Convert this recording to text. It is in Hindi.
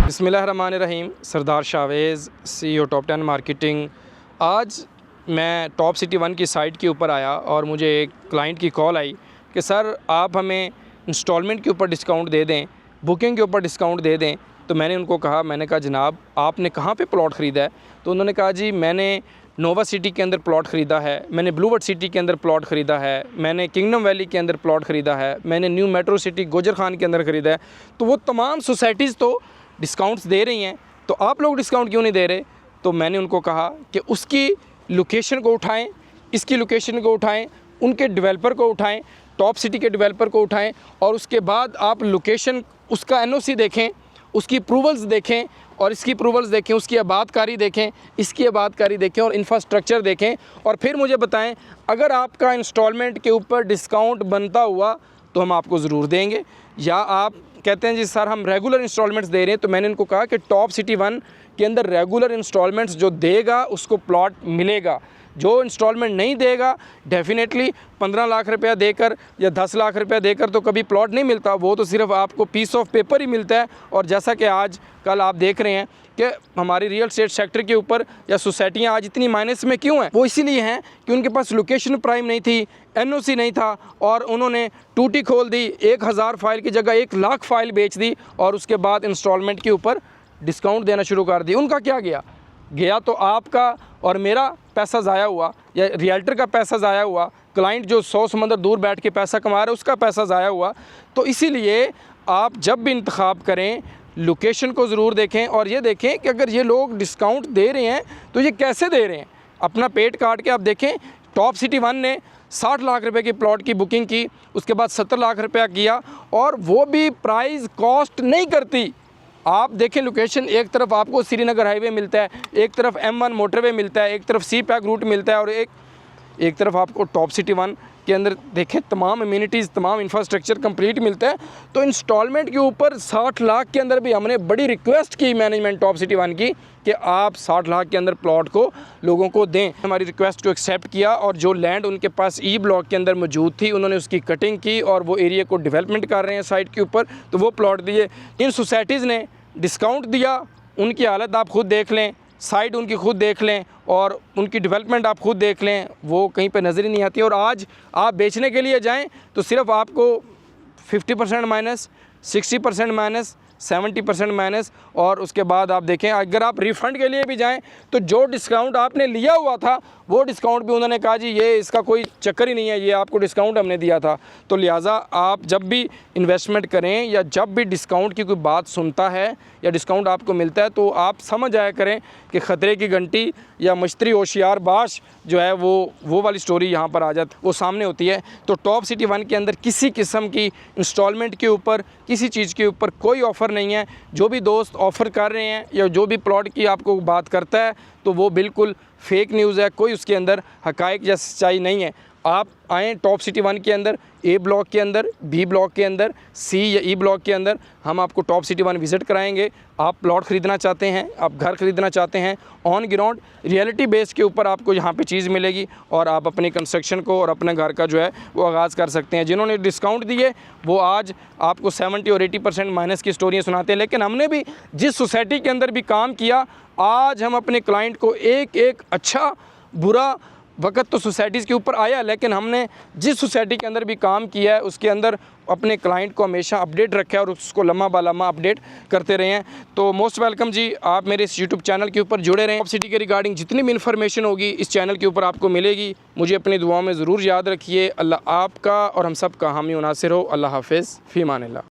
बिस्मिल्लाहिर्रहमानिर्रहीम। सरदार शावेज़, CEO टॉप 10 मार्केटिंग। आज मैं टॉप सिटी 1 की साइट के ऊपर आया और मुझे एक क्लाइंट की कॉल आई कि सर आप हमें इंस्टॉलमेंट के ऊपर डिस्काउंट दे दें, बुकिंग के ऊपर डिस्काउंट दे दें। तो मैंने उनको कहा, मैंने कहा जनाब आपने कहाँ पे प्लॉट ख़रीदा है? तो उन्होंने कहा जी मैंने नोवा सिटी के अंदर प्लॉट ख़रीदा है, मैंने ब्लूवर्ड सिटी के अंदर प्लॉट ख़रीदा है, मैंने किंगडम वैली के अंदर प्लॉट ख़रीदा है, मैंने न्यू मेट्रो सिटी गोजर खान के अंदर ख़रीदा है। तो वो तमाम सोसाइटीज़ तो डिस्काउंट्स दे रही हैं, तो आप लोग डिस्काउंट क्यों नहीं दे रहे? तो मैंने उनको कहा कि उसकी लोकेशन को उठाएं, इसकी लोकेशन को उठाएं, उनके डेवलपर को उठाएं, टॉप सिटी के डेवलपर को उठाएं और उसके बाद आप लोकेशन, उसका NOC देखें, उसकी अप्रूवल्स देखें और इसकी अप्रूवल्स देखें, उसकी आबादकारी देखें, इसकी आबादकारी देखें और इंफ्रास्ट्रक्चर देखें और फिर मुझे बताएं अगर आपका इंस्टॉलमेंट के ऊपर डिस्काउंट बनता हुआ तो हम आपको ज़रूर देंगे। या आप कहते हैं जी सर हम रेगुलर इंस्टॉलमेंट्स दे रहे हैं, तो मैंने इनको कहा कि टॉप सिटी 1 के अंदर रेगुलर इंस्टॉलमेंट्स जो देगा उसको प्लॉट मिलेगा। जो इंस्टॉलमेंट नहीं देगा डेफिनेटली 15 लाख रुपया देकर या 10 लाख रुपया देकर तो कभी प्लॉट नहीं मिलता, वो तो सिर्फ आपको पीस ऑफ पेपर ही मिलता है। और जैसा कि आज कल आप देख रहे हैं कि हमारी रियल एस्टेट सेक्टर के ऊपर या सोसाइटियाँ आज इतनी माइनस में क्यों हैं? वो इसीलिए हैं कि उनके पास लोकेशन प्राइम नहीं थी, NOC नहीं था और उन्होंने टूटी खोल दी, 1000 फाइल की जगह 1 लाख फाइल बेच दी और उसके बाद इंस्टॉलमेंट के ऊपर डिस्काउंट देना शुरू कर दी। उनका क्या गया तो आपका और मेरा पैसा ज़ाया हुआ या रियल्टर का पैसा ज़ाया हुआ, क्लाइंट जो 100 समंदर दूर बैठ के पैसा कमा रहा है उसका पैसा ज़ाया हुआ। तो इसीलिए आप जब भी इंतखाब करें लोकेशन को ज़रूर देखें और ये देखें कि अगर ये लोग डिस्काउंट दे रहे हैं तो ये कैसे दे रहे हैं। अपना पेट काट के आप देखें, टॉप सिटी 1 ने 60 लाख रुपए की प्लॉट की बुकिंग की, उसके बाद 70 लाख रुपया किया और वो भी प्राइस कॉस्ट नहीं करती। आप देखें लोकेशन, एक तरफ आपको श्रीनगर हाईवे मिलता है, एक तरफ M1 मोटरवे मिलता है, एक तरफ सी पैक रूट मिलता है और एक तरफ आपको टॉप सिटी 1 के अंदर देखें तमाम अम्यूनिटीज़, तमाम इंफ्रास्ट्रक्चर कंप्लीट मिलता है। तो इंस्टॉलमेंट के ऊपर 60 लाख के अंदर भी हमने बड़ी रिक्वेस्ट की मैनेजमेंट टॉप सिटी 1 की कि आप 60 लाख के अंदर प्लॉट को लोगों को दें। हमारी रिक्वेस्ट को एक्सेप्ट किया और जो लैंड उनके पास E ब्लॉक के अंदर मौजूद थी उन्होंने उसकी कटिंग की और वो एरिया को डेवलपमेंट कर रहे हैं साइट के ऊपर, तो वो प्लॉट दिए। इन सोसाइटीज़ ने डिस्काउंट दिया, उनकी हालत आप खुद देख लें, साइट उनकी खुद देख लें और उनकी डेवलपमेंट आप खुद देख लें, वो कहीं पे नज़र ही नहीं आती। और आज आप बेचने के लिए जाएं तो सिर्फ आपको 50% माइनस, 60% माइनस, 70% माइनस और उसके बाद आप देखें अगर आप रिफ़ंड के लिए भी जाएं तो जो डिस्काउंट आपने लिया हुआ था वो डिस्काउंट भी उन्होंने कहा जी ये इसका कोई चक्कर ही नहीं है, ये आपको डिस्काउंट हमने दिया था। तो लिहाजा आप जब भी इन्वेस्टमेंट करें या जब भी डिस्काउंट की कोई बात सुनता है या डिस्काउंट आपको मिलता है तो आप समझ आया करें कि ख़तरे की घंटी या मश्तरी होशियार बाश जो है वो वाली स्टोरी यहाँ पर आ जाती, वो सामने होती है। तो टॉप सिटी 1 के अंदर किसी किस्म की इंस्टॉलमेंट के ऊपर किसी चीज़ के ऊपर कोई ऑफ़र नहीं है। जो भी दोस्त ऑफ़र कर रहे हैं या जो भी प्लॉट की आपको बात करता है तो वो बिल्कुल फेक न्यूज़ है, कोई उसके अंदर हक़ाइक़ या सच्चाई नहीं है। आप आएँ टॉप सिटी 1 के अंदर, A ब्लॉक के अंदर, B ब्लॉक के अंदर, C या E ब्लॉक के अंदर, हम आपको टॉप सिटी 1 विज़िट कराएंगे। आप प्लॉट ख़रीदना चाहते हैं, आप घर ख़रीदना चाहते हैं, ऑन ग्राउंड रियलिटी बेस के ऊपर आपको यहाँ पे चीज़ मिलेगी और आप अपनी कंस्ट्रक्शन को और अपने घर का जो है वो आगाज़ कर सकते हैं। जिन्होंने डिस्काउंट दिए वो आज आपको 70 और 80% माइनस की स्टोरियाँ सुनाते हैं, लेकिन हमने भी जिस सोसाइटी के अंदर भी काम किया, आज हम अपने क्लाइंट को एक अच्छा बुरा वक्त तो सोसाइटीज़ के ऊपर आया, लेकिन हमने जिस सोसाइटी के अंदर भी काम किया है उसके अंदर अपने क्लाइंट को हमेशा अपडेट रखा है और उसको लम्हा बालम्हा अपडेट करते रहे हैं। तो मोस्ट वेलकम जी, आप मेरे इस यूट्यूब चैनल के ऊपर जुड़े रहें। टॉप सिटी के रिगार्डिंग जितनी भी इन्फॉर्मेशन होगी इस चैनल के ऊपर आपको मिलेगी। मुझे अपनी दुआओं में ज़रूर याद रखिए। अल्लाह आपका और हम सब का हामी नासिर हो। अल्लाह हाफ़िज़, फ़ी अमान अल्लाह।